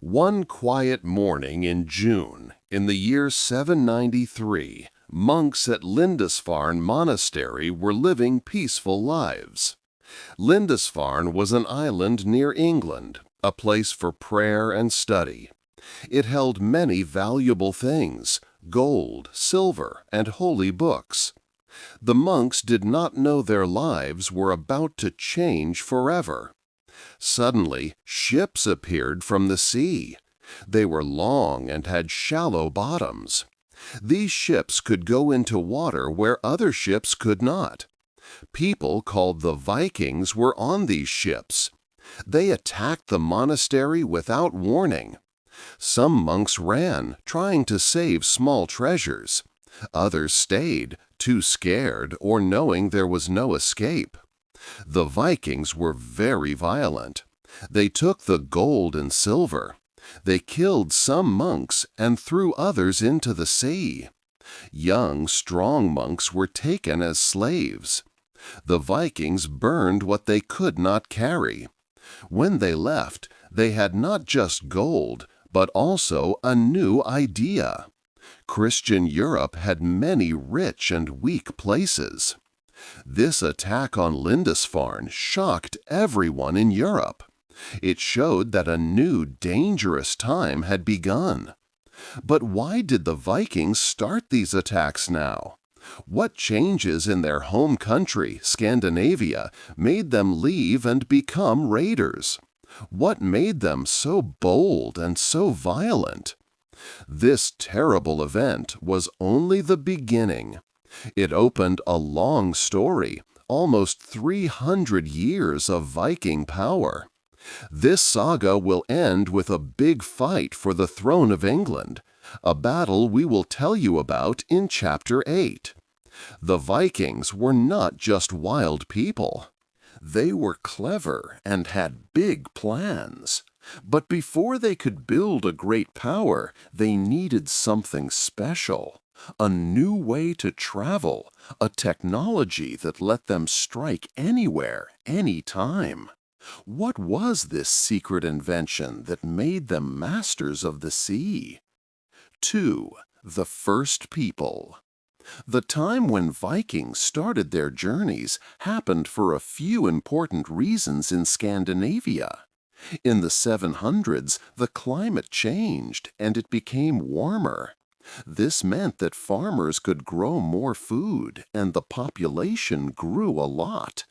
One quiet morning in June, in the year 793, monks at Lindisfarne Monastery were living peaceful lives. Lindisfarne was an island near England, a place for prayer and study. It held many valuable things: gold, silver, and holy books. The monks did not know their lives were about to change forever. Suddenly, ships appeared from the sea. They were long and had shallow bottoms. These ships could go into water where other ships could not. People called the Vikings were on these ships. They attacked the monastery without warning. Some monks ran, trying to save small treasures. Others stayed, too scared or knowing there was no escape. The Vikings were very violent. They took the gold and silver. They killed some monks and threw others into the sea. Young, strong monks were taken as slaves. The Vikings burned what they could not carry. When they left, they had not just gold, but also a new idea. Christian Europe had many rich and weak places. This attack on Lindisfarne shocked everyone in Europe. It showed that a new, dangerous time had begun. But why did the Vikings start these attacks now? What changes in their home country, Scandinavia, made them leave and become raiders? What made them so bold and so violent? This terrible event was only the beginning. It opened a long story, almost 300 years of Viking power. This saga will end with a big fight for the throne of England, a battle we will tell you about in Chapter 8. The Vikings were not just wild people. They were clever and had big plans. But before they could build a great power, they needed something special. A new way to travel, a technology that let them strike anywhere, anytime. What was this secret invention that made them masters of the sea? 2. The first people. The time when Vikings started their journeys happened for a few important reasons in Scandinavia. In the 700s, the climate changed and it became warmer. This meant that farmers could grow more food and the population grew a lot.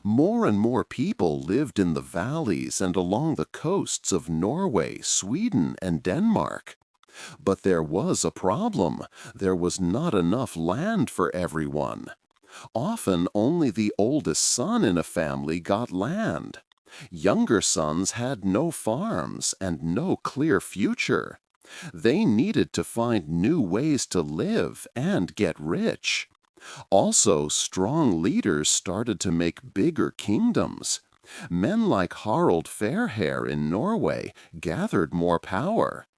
More and more people lived in the valleys and along the coasts of Norway, Sweden, and Denmark. But there was a problem. There was not enough land for everyone. Often only the oldest son in a family got land. Younger sons had no farms and no clear future. They needed to find new ways to live and get rich. Also, strong leaders started to make bigger kingdoms. Men like Harald Fairhair in Norway gathered more power.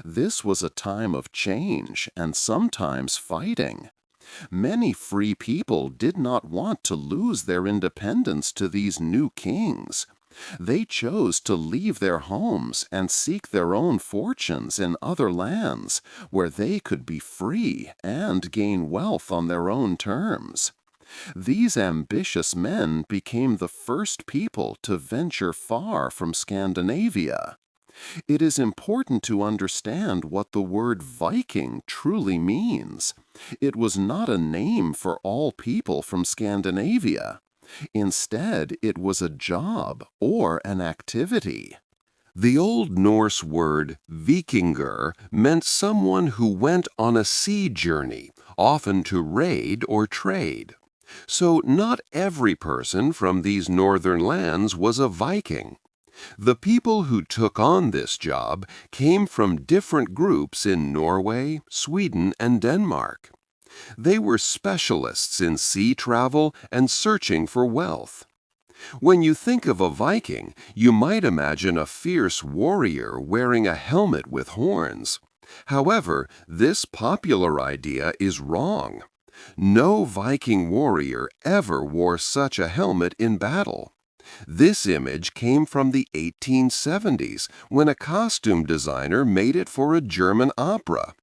This was a time of change and sometimes fighting. Many free people did not want to lose their independence to these new kings. They chose to leave their homes and seek their own fortunes in other lands, where they could be free and gain wealth on their own terms. These ambitious men became the first people to venture far from Scandinavia. It is important to understand what the word Viking truly means. It was not a name for all people from Scandinavia. Instead, it was a job or an activity. The Old Norse word Vikingur meant someone who went on a sea journey, often to raid or trade. So not every person from these northern lands was a Viking. The people who took on this job came from different groups in Norway, Sweden, and Denmark. They were specialists in sea travel and searching for wealth. When you think of a Viking, you might imagine a fierce warrior wearing a helmet with horns. However, this popular idea is wrong. No Viking warrior ever wore such a helmet in battle. This image came from the 1870s when a costume designer made it for a German opera.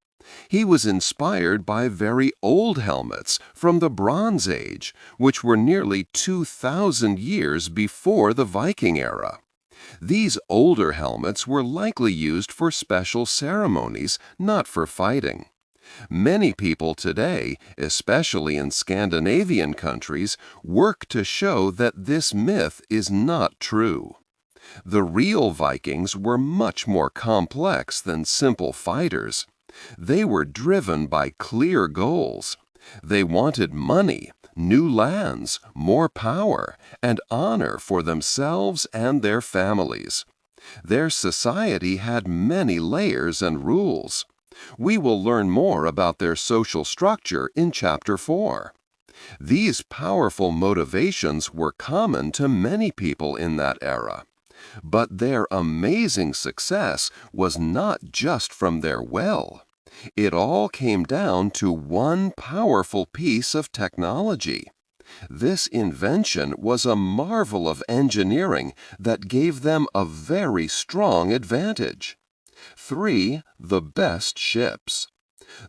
He was inspired by very old helmets from the Bronze Age, which were nearly 2,000 years before the Viking era. These older helmets were likely used for special ceremonies, not for fighting. Many people today, especially in Scandinavian countries, work to show that this myth is not true. The real Vikings were much more complex than simple fighters. They were driven by clear goals. They wanted money, new lands, more power, and honor for themselves and their families. Their society had many layers and rules. We will learn more about their social structure in Chapter 4. These powerful motivations were common to many people in that era. But their amazing success was not just from their will. It all came down to one powerful piece of technology. This invention was a marvel of engineering that gave them a very strong advantage. 3. The best ships.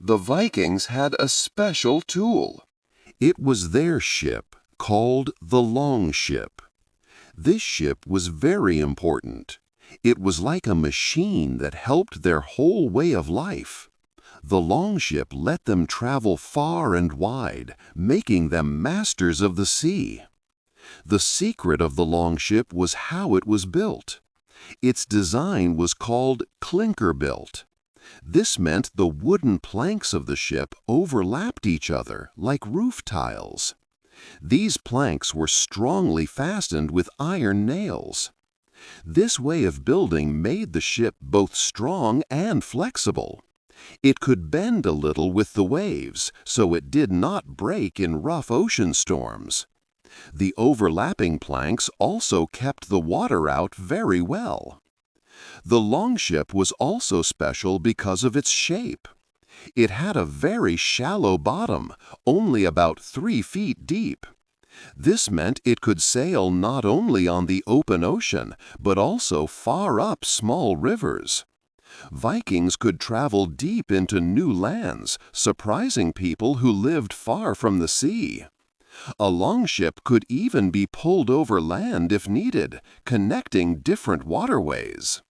The Vikings had a special tool. It was their ship, called the Longship. This ship was very important. It was like a machine that helped their whole way of life. The Longship let them travel far and wide, making them masters of the sea. The secret of the Longship was how it was built. Its design was called clinker-built. This meant the wooden planks of the ship overlapped each other like roof tiles. These planks were strongly fastened with iron nails. This way of building made the ship both strong and flexible. It could bend a little with the waves, so it did not break in rough ocean storms. The overlapping planks also kept the water out very well. The Longship was also special because of its shape. It had a very shallow bottom, only about 3 feet deep. This meant it could sail not only on the open ocean, but also far up small rivers. Vikings could travel deep into new lands, surprising people who lived far from the sea. A longship could even be pulled over land if needed, connecting different waterways.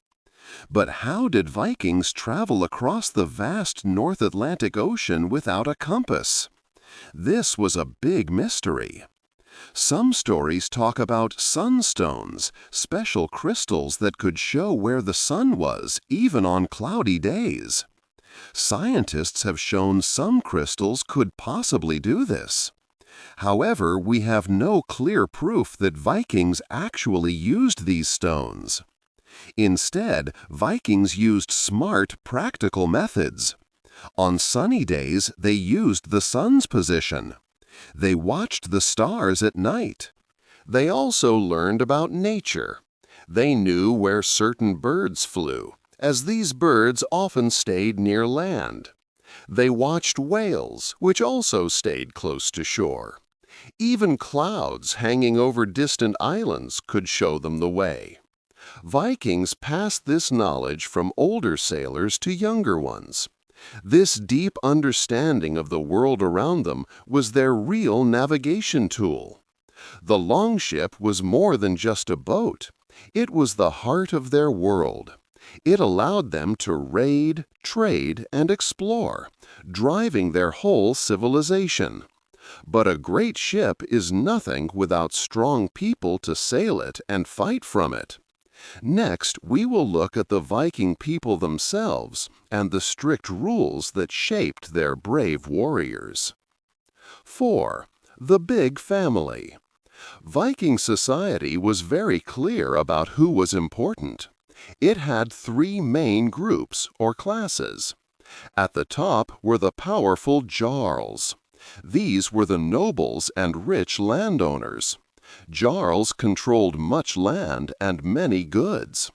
But how did Vikings travel across the vast North Atlantic Ocean without a compass? This was a big mystery. Some stories talk about sunstones, special crystals that could show where the sun was, even on cloudy days. Scientists have shown some crystals could possibly do this. However, we have no clear proof that Vikings actually used these stones. Instead, Vikings used smart, practical methods. On sunny days, they used the sun's position. They watched the stars at night. They also learned about nature. They knew where certain birds flew, as these birds often stayed near land. They watched whales, which also stayed close to shore. Even clouds hanging over distant islands could show them the way. Vikings passed this knowledge from older sailors to younger ones. This deep understanding of the world around them was their real navigation tool. The longship was more than just a boat. It was the heart of their world. It allowed them to raid, trade, and explore, driving their whole civilization. But a great ship is nothing without strong people to sail it and fight from it. Next, we will look at the Viking people themselves and the strict rules that shaped their brave warriors. 4. The Big Family. Viking society was very clear about who was important. It had 3 main groups or classes. At the top were the powerful jarls. These were the nobles and rich landowners. Jarls controlled much land and many goods.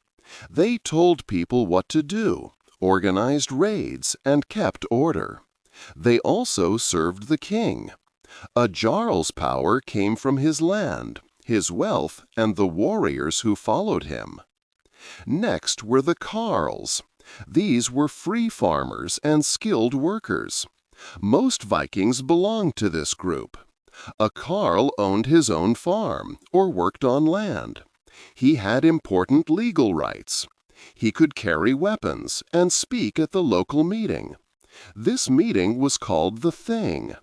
They told people what to do, organized raids, and kept order. They also served the king. A jarl's power came from his land. his wealth, and the warriors who followed him. Next were the carls. These were free farmers and skilled workers. Most Vikings belonged to this group. A carl owned his own farm or worked on land. He had important legal rights. He could carry weapons and speak at the local meeting. This meeting was called the Thing.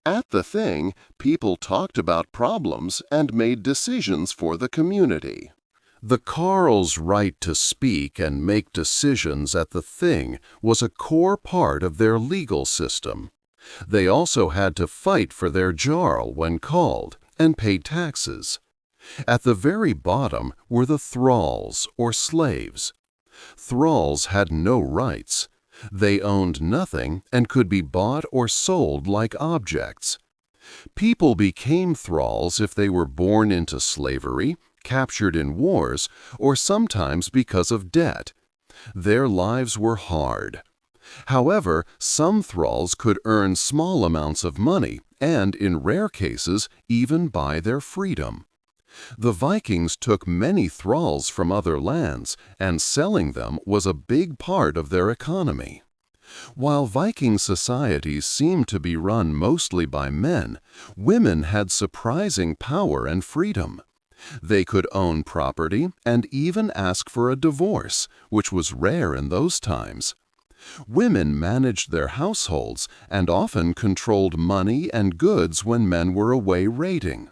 At the Thing, people talked about problems and made decisions for the community. The carl's right to speak and make decisions at the Thing was a core part of their legal system. They also had to fight for their jarl when called and pay taxes. At the very bottom were the thralls, or slaves. Thralls had no rights. They owned nothing and could be bought or sold like objects. People became thralls if they were born into slavery, captured in wars, or sometimes because of debt. Their lives were hard. However, some thralls could earn small amounts of money and, in rare cases, even buy their freedom. The Vikings took many thralls from other lands, and selling them was a big part of their economy. While Viking societies seemed to be run mostly by men, women had surprising power and freedom. They could own property and even ask for a divorce, which was rare in those times. Women managed their households and often controlled money and goods when men were away raiding.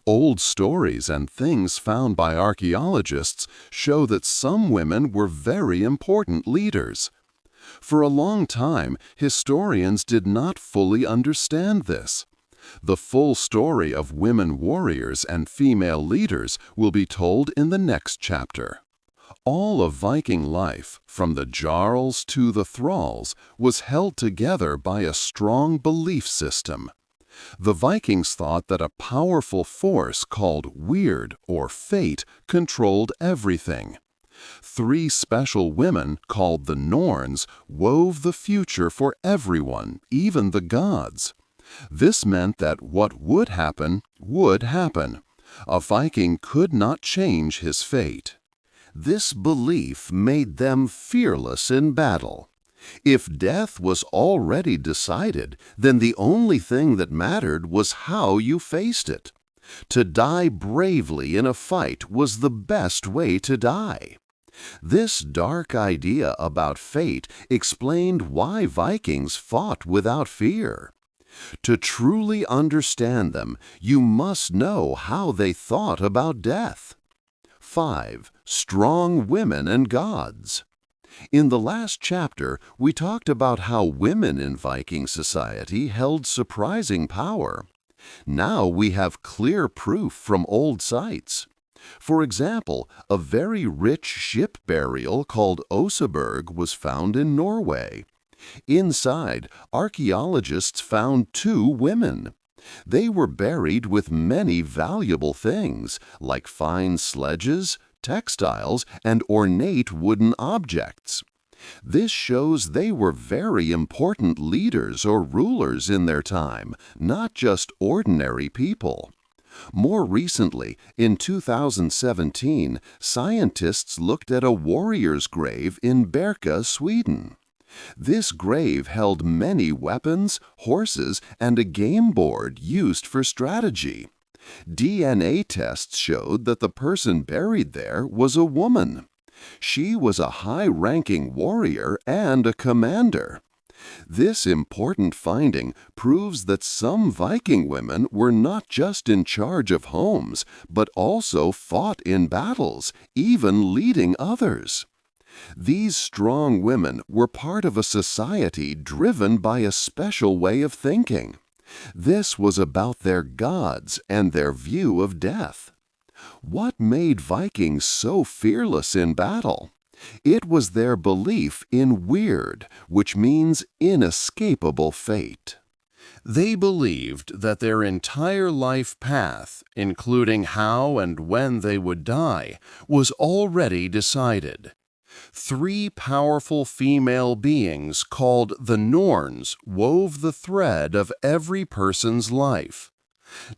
Old stories and things found by archaeologists show that some women were very important leaders. For a long time, historians did not fully understand this. The full story of women warriors and female leaders will be told in the next chapter. All of Viking life, from the jarls to the thralls, was held together by a strong belief system. The Vikings thought that a powerful force called Weird or Fate controlled everything. 3 special women, called the Norns, wove the future for everyone, even the gods. This meant that what would happen, would happen. A Viking could not change his fate. This belief made them fearless in battle. If death was already decided, then the only thing that mattered was how you faced it. To die bravely in a fight was the best way to die. This dark idea about fate explained why Vikings fought without fear. To truly understand them, you must know how they thought about death. 5. Strong women and gods. In the last chapter, we talked about how women in Viking society held surprising power. Now we have clear proof from old sites. For example, a very rich ship burial called Oseberg was found in Norway. Inside, archaeologists found 2 women. They were buried with many valuable things, like fine sledges, textiles, and ornate wooden objects. This shows they were very important leaders or rulers in their time, not just ordinary people. More recently, in 2017, scientists looked at a warrior's grave in Berka, Sweden. This grave held many weapons, horses, and a game board used for strategy. DNA tests showed that the person buried there was a woman. She was a high-ranking warrior and a commander. This important finding proves that some Viking women were not just in charge of homes, but also fought in battles, even leading others. These strong women were part of a society driven by a special way of thinking. This was about their gods and their view of death. What made Vikings so fearless in battle? It was their belief in weird, which means inescapable fate. They believed that their entire life path, including how and when they would die, was already decided. 3 powerful female beings called the Norns wove the thread of every person's life.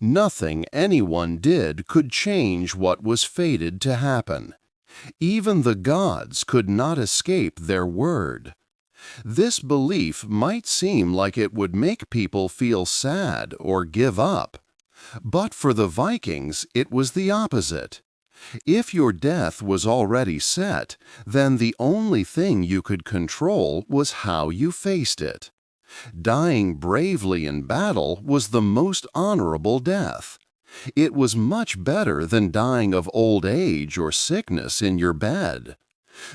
Nothing anyone did could change what was fated to happen. Even the gods could not escape their word. This belief might seem like it would make people feel sad or give up. But for the Vikings, it was the opposite. If your death was already set, then the only thing you could control was how you faced it. Dying bravely in battle was the most honorable death. It was much better than dying of old age or sickness in your bed.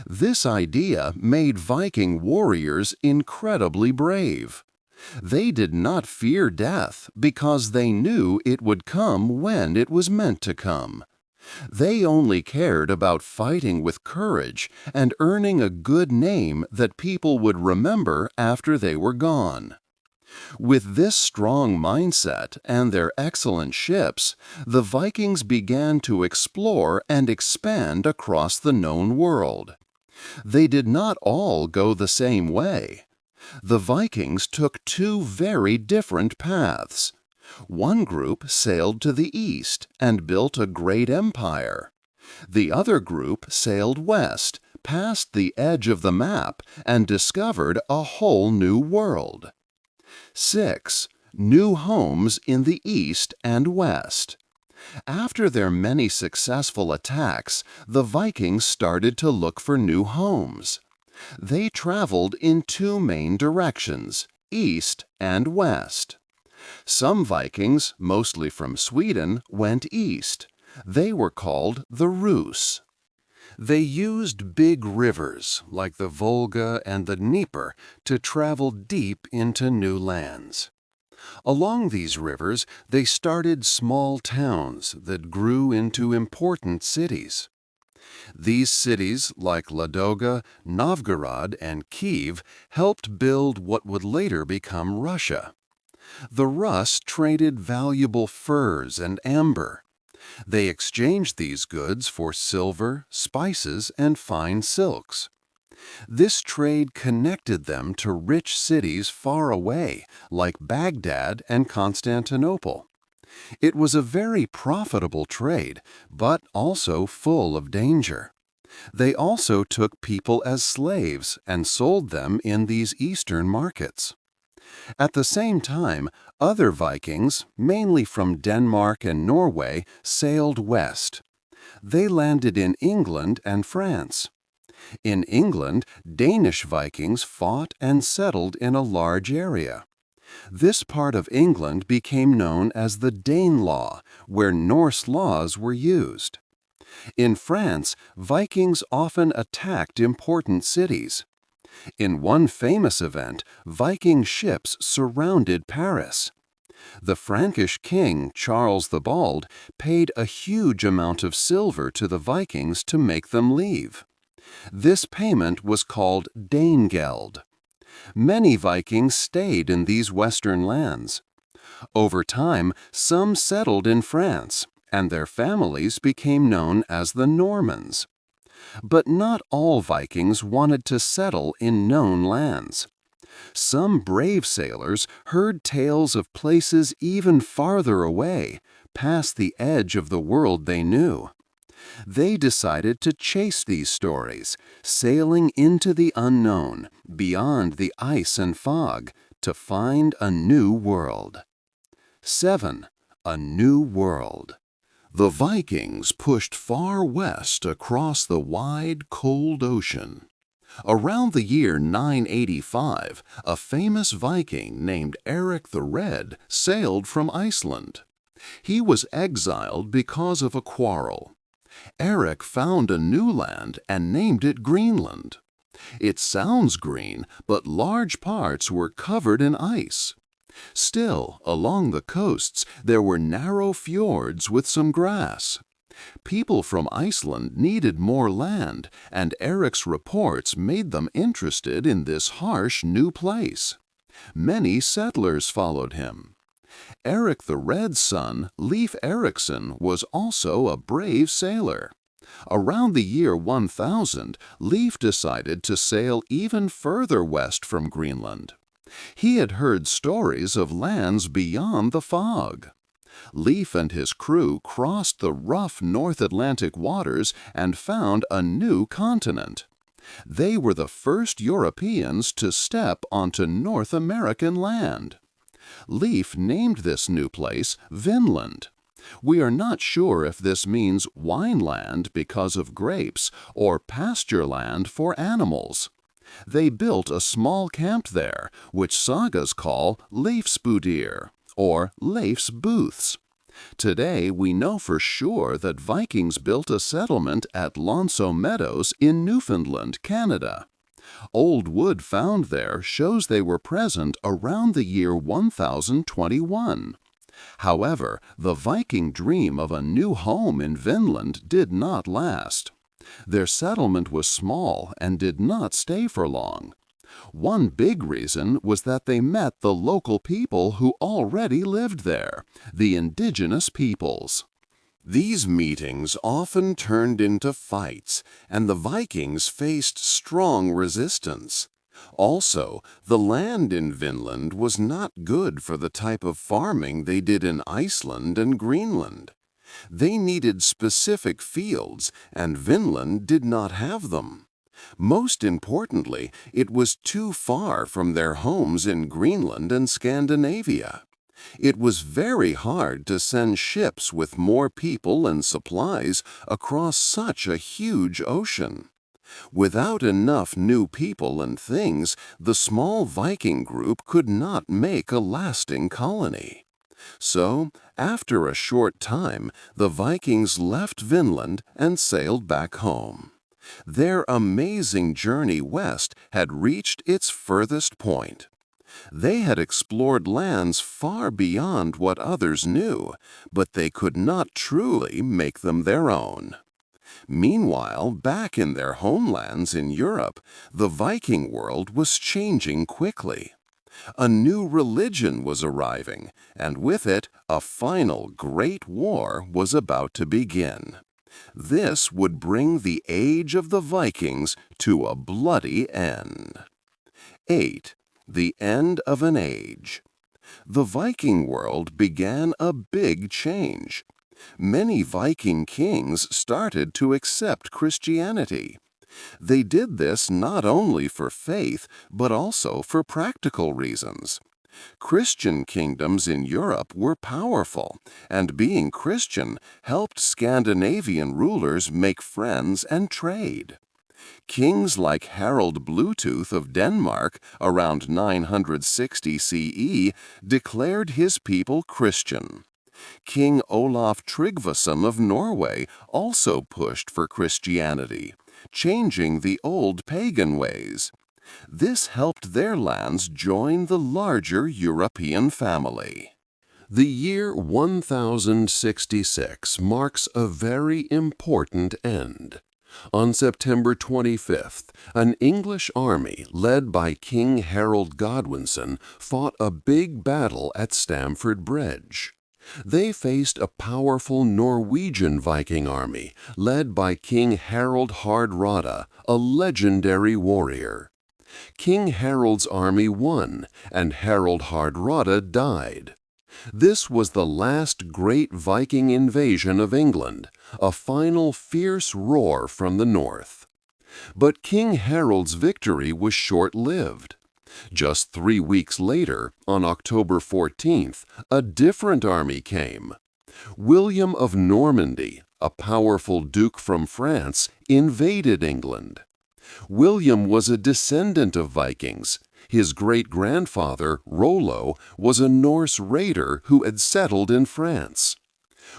This idea made Viking warriors incredibly brave. They did not fear death because they knew it would come when it was meant to come. They only cared about fighting with courage and earning a good name that people would remember after they were gone. With this strong mindset and their excellent ships, the Vikings began to explore and expand across the known world. They did not all go the same way. The Vikings took two very different paths. One group sailed to the east and built a great empire. The other group sailed west, past the edge of the map, and discovered a whole new world. 6. New homes in the east and west. After their many successful attacks, the Vikings started to look for new homes. They traveled in two main directions, east and west. Some Vikings, mostly from Sweden, went east. They were called the Rus. They used big rivers like the Volga and the Dnieper to travel deep into new lands. Along these rivers, they started small towns that grew into important cities. These cities, like Ladoga, Novgorod, and Kiev, helped build what would later become Russia. The Rus traded valuable furs and amber. They exchanged these goods for silver, spices, and fine silks. This trade connected them to rich cities far away, like Baghdad and Constantinople. It was a very profitable trade, but also full of danger. They also took people as slaves and sold them in these eastern markets. At the same time, other Vikings, mainly from Denmark and Norway, sailed west. They landed in England and France. In England, Danish Vikings fought and settled in a large area. This part of England became known as the Danelaw, where Norse laws were used. In France, Vikings often attacked important cities. In one famous event, Viking ships surrounded Paris. The Frankish king, Charles the Bald, paid a huge amount of silver to the Vikings to make them leave. This payment was called Danegeld. Many Vikings stayed in these western lands. Over time, some settled in France, and their families became known as the Normans. But not all Vikings wanted to settle in known lands. Some brave sailors heard tales of places even farther away, past the edge of the world they knew. They decided to chase these stories, sailing into the unknown, beyond the ice and fog, to find a new world. 7. A new world. The Vikings pushed far west across the wide, cold ocean. Around the year 985, a famous Viking named Eric the Red sailed from Iceland. He was exiled because of a quarrel. Eric found a new land and named it Greenland. It sounds green, but large parts were covered in ice. Still, along the coasts, there were narrow fjords with some grass. People from Iceland needed more land, and Eric's reports made them interested in this harsh new place. Many settlers followed him. Eric the Red's son, Leif Erikson, was also a brave sailor. Around the year 1000, Leif decided to sail even further west from Greenland. He had heard stories of lands beyond the fog. Leif and his crew crossed the rough North Atlantic waters and found a new continent. They were the first Europeans to step onto North American land. Leif named this new place Vinland. We are not sure if this means wineland because of grapes or pasture land for animals. They built a small camp there, which sagas call Leifsbudir, or Leif's Booths. Today, we know for sure that Vikings built a settlement at Lonso Meadows in Newfoundland, Canada. Old wood found there shows they were present around the year 1021. However, the Viking dream of a new home in Vinland did not last. Their settlement was small and did not stay for long. One big reason was that they met the local people who already lived there, the indigenous peoples. These meetings often turned into fights, and the Vikings faced strong resistance. Also, the land in Vinland was not good for the type of farming they did in Iceland and Greenland. They needed specific fields, and Vinland did not have them. Most importantly, it was too far from their homes in Greenland and Scandinavia. It was very hard to send ships with more people and supplies across such a huge ocean. Without enough new people and things, the small Viking group could not make a lasting colony. So, after a short time, the Vikings left Vinland and sailed back home. Their amazing journey west had reached its furthest point. They had explored lands far beyond what others knew, but they could not truly make them their own. Meanwhile, back in their homelands in Europe, the Viking world was changing quickly. A new religion was arriving, and with it, a final great war was about to begin. This would bring the age of the Vikings to a bloody end. 8. The end of an age. The Viking world began a big change. Many Viking kings started to accept Christianity. They did this not only for faith, but also for practical reasons. Christian kingdoms in Europe were powerful, and being Christian helped Scandinavian rulers make friends and trade. Kings like Harald Bluetooth of Denmark around 960 CE declared his people Christian. King Olaf Tryggvason of Norway also pushed for Christianity, changing the old pagan ways. This helped their lands join the larger European family. The year 1066 marks a very important end. On September 25th, an English army led by King Harold Godwinson fought a big battle at Stamford Bridge. They faced a powerful Norwegian Viking army led by King Harald Hardrada, a legendary warrior. King Harold's army won, and Harald Hardrada died. This was the last great Viking invasion of England, a final fierce roar from the north. But King Harold's victory was short-lived. Just 3 weeks later, on October 14th, a different army came. William of Normandy, a powerful duke from France, invaded England. William was a descendant of Vikings. His great-grandfather, Rollo, was a Norse raider who had settled in France.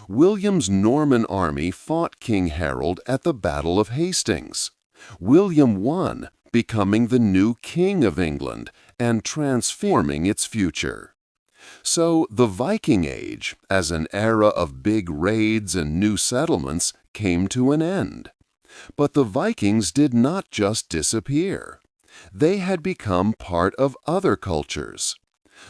William's Norman army fought King Harold at the Battle of Hastings. William won, becoming the new king of England and transforming its future. So the Viking Age, as an era of big raids and new settlements, came to an end. But the Vikings did not just disappear. They had become part of other cultures.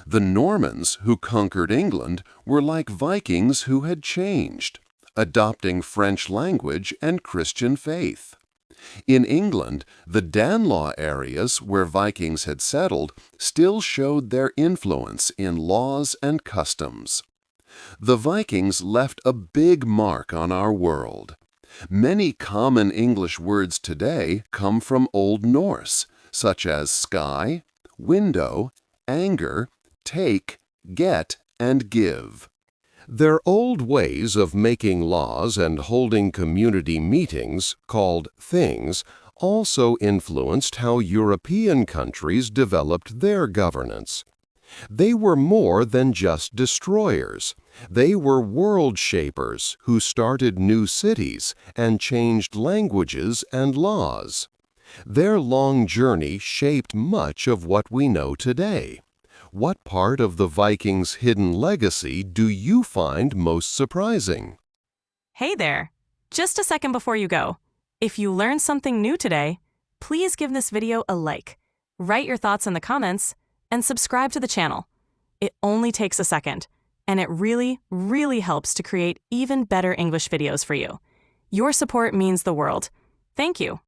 The Normans who conquered England were like Vikings who had changed, adopting French language and Christian faith. In England, the Danelaw areas where Vikings had settled still showed their influence in laws and customs. The Vikings left a big mark on our world. Many common English words today come from Old Norse, such as sky, window, anger, take, get, and give. Their old ways of making laws and holding community meetings, called things, also influenced how European countries developed their governance. They were more than just destroyers. They were world shapers who started new cities and changed languages and laws. Their long journey shaped much of what we know today. What part of the Vikings' hidden legacy do you find most surprising? Hey there! Just a second before you go. If you learned something new today, please give this video a like, write your thoughts in the comments, and subscribe to the channel. It only takes a second, and it really, really helps to create even better English videos for you. Your support means the world. Thank you.